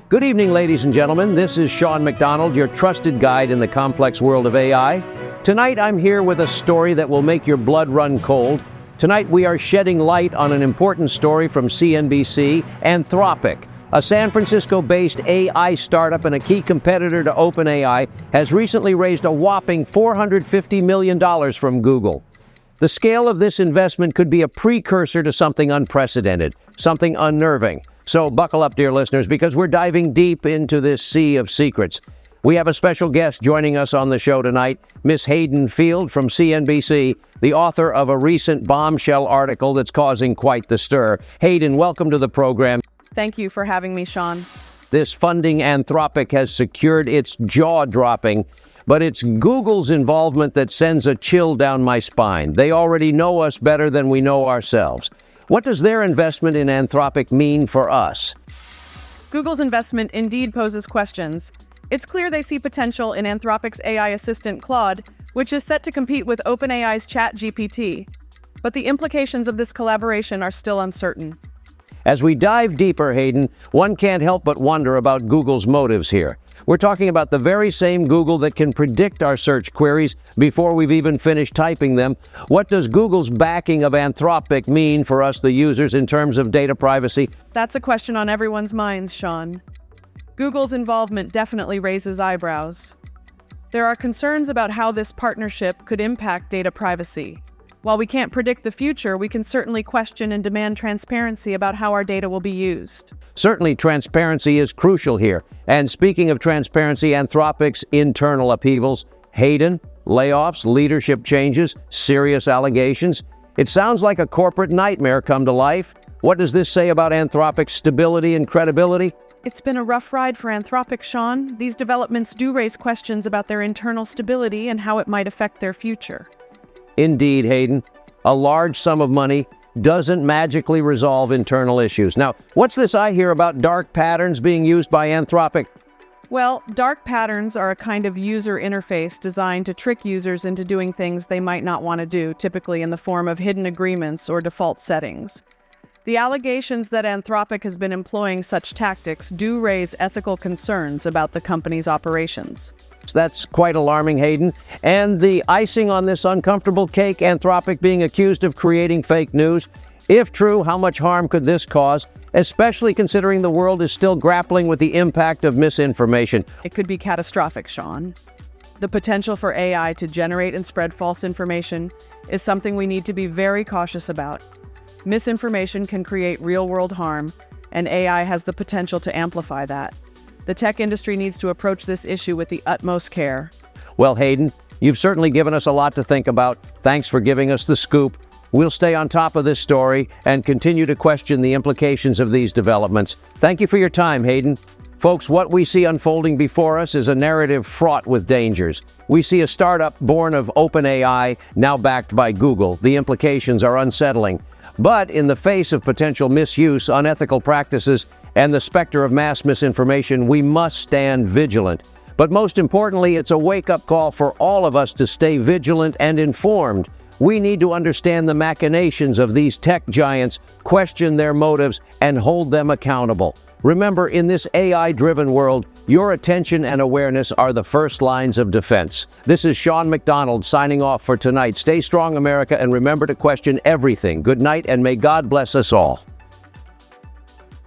Good evening, ladies and gentlemen. This is Sean McDonald, your trusted guide in the complex world of AI. Tonight, I'm here with a story that will make your blood run cold. Tonight, we are shedding light on an important story from CNBC. Anthropic, a San Francisco-based AI startup and a key competitor to OpenAI, has recently raised a whopping $450 million from Google. The scale of this investment could be a precursor to something unprecedented, something unnerving. So buckle up, dear listeners, because we're diving deep into this sea of secrets. We have a special guest joining us on the show tonight, Miss Hayden Field from CNBC, the author of a recent bombshell article that's causing quite the stir. Hayden, welcome to the program. Thank you for having me, Sean. This funding Anthropic has secured its jaw-dropping, but it's Google's involvement that sends a chill down my spine. They already know us better than we know ourselves. What does their investment in Anthropic mean for us? Google's investment indeed poses questions. It's clear they see potential in Anthropic's AI assistant Claude, which is set to compete with OpenAI's ChatGPT. But the implications of this collaboration are still uncertain. As we dive deeper, Hayden, one can't help but wonder about Google's motives here. We're talking about the very same Google that can predict our search queries before we've even finished typing them. What does Google's backing of Anthropic mean for us, the users, in terms of data privacy? That's a question on everyone's minds, Sean. Google's involvement definitely raises eyebrows. There are concerns about how this partnership could impact data privacy. While we can't predict the future, we can certainly question and demand transparency about how our data will be used. Certainly, transparency is crucial here. And speaking of transparency, Anthropic's internal upheavals, Hayden, layoffs, leadership changes, serious allegations. It sounds like a corporate nightmare come to life. What does this say about Anthropic's stability and credibility? It's been a rough ride for Anthropic, Sean. These developments do raise questions about their internal stability and how it might affect their future. Indeed, Hayden, a large sum of money doesn't magically resolve internal issues. Now, what's this I hear about dark patterns being used by Anthropic? Well, dark patterns are a kind of user interface designed to trick users into doing things they might not want to do, typically in the form of hidden agreements or default settings. The allegations that Anthropic has been employing such tactics do raise ethical concerns about the company's operations. That's quite alarming, Hayden. And the icing on this uncomfortable cake, Anthropic being accused of creating fake news. If true, how much harm could this cause, especially considering the world is still grappling with the impact of misinformation? It could be catastrophic, Sean. The potential for AI to generate and spread false information is something we need to be very cautious about. Misinformation can create real-world harm, and AI has the potential to amplify that. The tech industry needs to approach this issue with the utmost care. Well, Hayden, you've certainly given us a lot to think about. Thanks for giving us the scoop. We'll stay on top of this story and continue to question the implications of these developments. Thank you for your time, Hayden. Folks, what we see unfolding before us is a narrative fraught with dangers. We see a startup born of OpenAI, now backed by Google. The implications are unsettling. But in the face of potential misuse, unethical practices, and the specter of mass misinformation, we must stand vigilant. But most importantly, it's a wake-up call for all of us to stay vigilant and informed. We need to understand the machinations of these tech giants, question their motives, and hold them accountable. Remember, in this AI-driven world, your attention and awareness are the first lines of defense. This is Sean McDonald signing off for tonight. Stay strong, America, and remember to question everything. Good night, and may God bless us all.